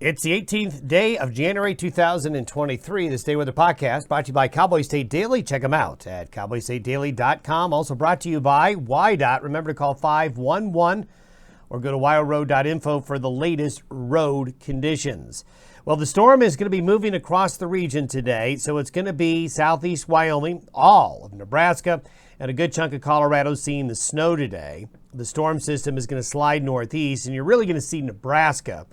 It's the 18th day of January 2023. This Day Weather Podcast brought to you by Cowboy State Daily. Check them out at cowboystatedaily.com. Also brought to you by YDOT. Remember to call 511 or go to wildroad.info for the latest road conditions. Well, the storm is going to be moving across the region today, so it's going to be southeast Wyoming, all of Nebraska, and a good chunk of Colorado seeing the snow today. The storm system is going to slide northeast, and you're really going to see Nebraska,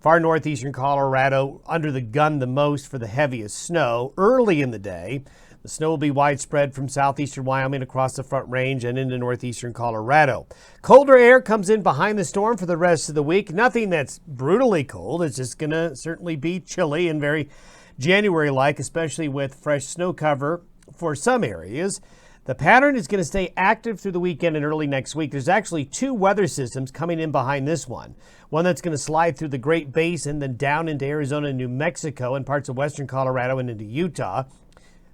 far northeastern Colorado, under the gun the most for the heaviest snow early in the day. The snow will be widespread from southeastern Wyoming across the Front Range and into northeastern Colorado. Colder air comes in behind the storm for the rest of the week. Nothing that's brutally cold. It's just going to certainly be chilly and very January-like, especially with fresh snow cover for some areas. The pattern is going to stay active through the weekend and early next week. There's actually two weather systems coming in behind this one. One that's going to slide through the Great Basin, then down into Arizona and New Mexico and parts of western Colorado and into Utah.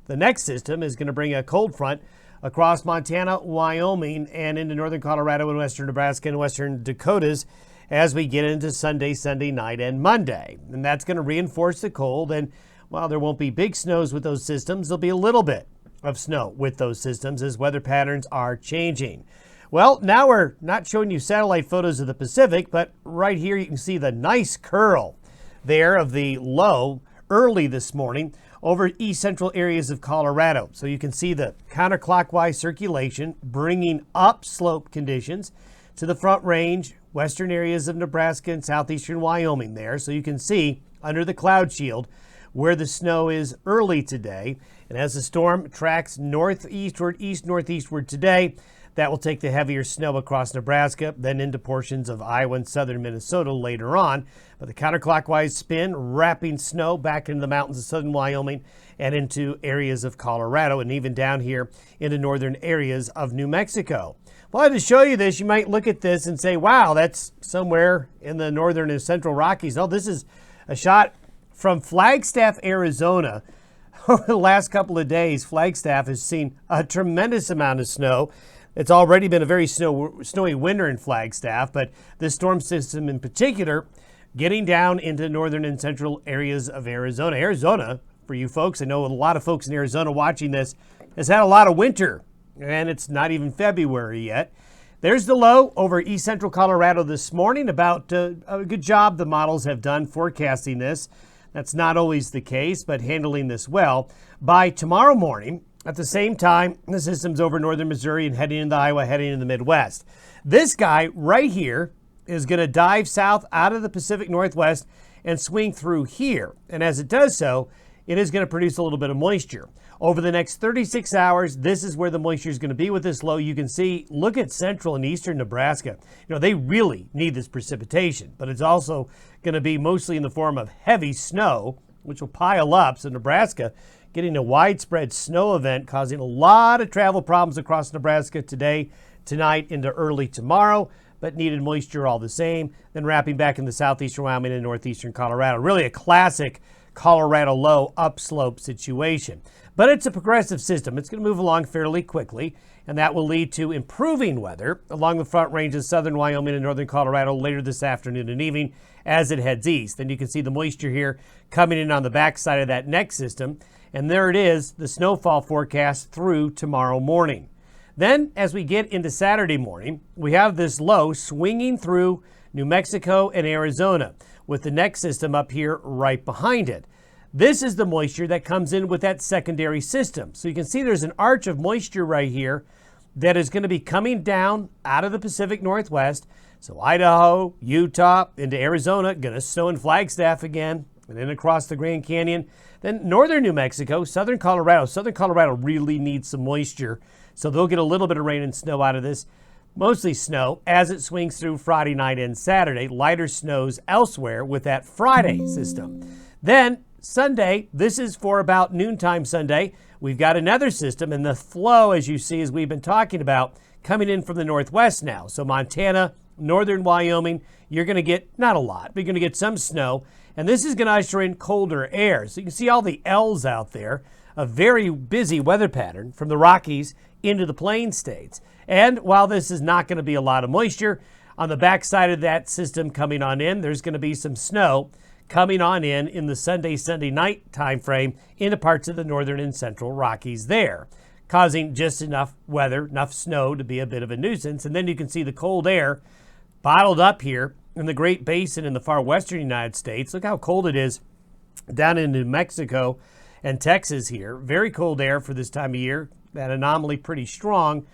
The next system is going to bring a cold front across Montana, Wyoming, and into northern Colorado and western Nebraska and western Dakotas as we get into Sunday night, and Monday. And that's going to reinforce the cold. And while there won't be big snows with those systems, there'll be a little bit of snow with those systems as weather patterns are changing. Well, now we're not showing you satellite photos of the Pacific, but right here you can see the nice curl there of the low early this morning over east central areas of Colorado. So you can see the counterclockwise circulation bringing upslope conditions to the Front Range, western areas of Nebraska and southeastern Wyoming there. So you can see under the cloud shield where the snow is early today. And as the storm tracks northeastward, east-northeastward today, that will take the heavier snow across Nebraska, then into portions of Iowa and southern Minnesota later on. But the counterclockwise spin, wrapping snow back into the mountains of southern Wyoming and into areas of Colorado and even down here into northern areas of New Mexico. Well, to show you this, you might look at this and say, wow, that's somewhere in the northern and central Rockies. No, this is a shot from Flagstaff, Arizona. Over the last couple of days, Flagstaff has seen a tremendous amount of snow. It's already been a very snowy winter in Flagstaff, but this storm system in particular getting down into northern and central areas of Arizona. Arizona, for you folks, I know a lot of folks in Arizona watching this, has had a lot of winter, and it's not even February yet. There's the low over east central Colorado this morning. About a good job the models have done forecasting this. That's not always the case, but handling this well. By tomorrow morning, at the same time, the system's over northern Missouri and heading into Iowa, heading into the Midwest. This guy right here is going to dive south out of the Pacific Northwest and swing through here. And as it does so, it is going to produce a little bit of moisture. Over the next 36 hours, this is where the moisture is going to be with this low. You can see, look at central and eastern Nebraska. You know, they really need this precipitation, but it's also going to be mostly in the form of heavy snow, which will pile up. So Nebraska getting a widespread snow event, causing a lot of travel problems across Nebraska today, tonight, into early tomorrow, but needed moisture all the same. Then wrapping back into southeastern Wyoming and northeastern Colorado. Really a classic Colorado low upslope situation. But it's a progressive system. It's going to move along fairly quickly, and that will lead to improving weather along the Front Range of southern Wyoming and northern Colorado later this afternoon and evening as it heads east. Then you can see the moisture here coming in on the backside of that next system. And there it is, the snowfall forecast through tomorrow morning. Then, as we get into Saturday morning, we have this low swinging through New Mexico and Arizona with the next system up here right behind it. This is the moisture that comes in with that secondary system. So you can see there's an arch of moisture right here that is going to be coming down out of the Pacific Northwest. So Idaho, Utah, into Arizona, going to snow in Flagstaff again, and then across the Grand Canyon. Then northern New Mexico, southern Colorado. Southern Colorado really needs some moisture, so they'll get a little bit of rain and snow out of this. Mostly snow as it swings through Friday night and Saturday. Lighter snows elsewhere with that Friday system. Then Sunday, this is for about noontime Sunday. We've got another system, and the flow, as you see, as we've been talking about, coming in from the northwest now. So Montana, northern Wyoming, you're going to get, not a lot, but you're going to get some snow. And this is going to usher in colder air. So you can see all the L's out there, a very busy weather pattern from the Rockies into the Plain States. And while this is not going to be a lot of moisture, on the backside of that system coming on in, there's going to be some snow coming on in the Sunday night time frame into parts of the northern and central Rockies there, causing just enough weather, enough snow to be a bit of a nuisance. And then you can see the cold air bottled up here in the Great Basin in the far western United States. Look how cold it is down in New Mexico and Texas here. Very cold air for this time of year. That anomaly pretty strong.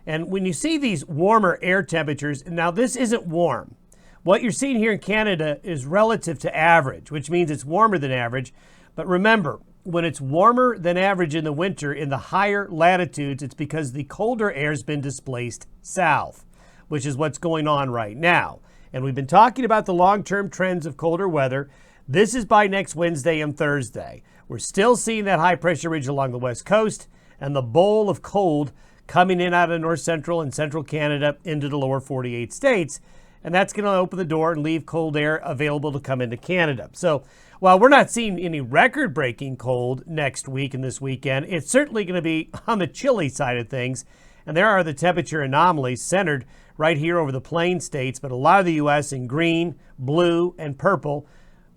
And when you see these warmer air temperatures, now this isn't warm. What you're seeing here in Canada is relative to average, which means it's warmer than average. But remember, when it's warmer than average in the winter in the higher latitudes, it's because the colder air has been displaced south, which is what's going on right now. And we've been talking about the long-term trends of colder weather. This is by next Wednesday and Thursday. We're still seeing that high-pressure ridge along the west coast and the bowl of cold coming in out of north central and central Canada into the lower 48 states. And that's going to open the door and leave cold air available to come into Canada. So while we're not seeing any record-breaking cold next week and this weekend, it's certainly going to be on the chilly side of things. And there are the temperature anomalies centered right here over the plain states, but a lot of the U.S. in green, blue, and purple.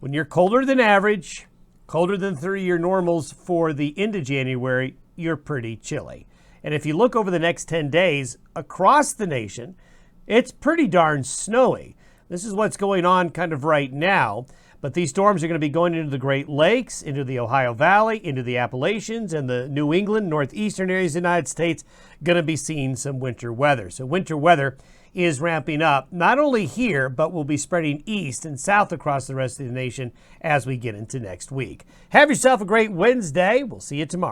When you're colder than average, colder than 30-year normals for the end of January, you're pretty chilly. And if you look over the next 10 days across the nation, it's pretty darn snowy. This is what's going on kind of right now. But these storms are going to be going into the Great Lakes, into the Ohio Valley, into the Appalachians, and the New England, northeastern areas of the United States, going to be seeing some winter weather. So winter weather is ramping up, not only here, but will be spreading east and south across the rest of the nation as we get into next week. Have yourself a great Wednesday. We'll see you tomorrow.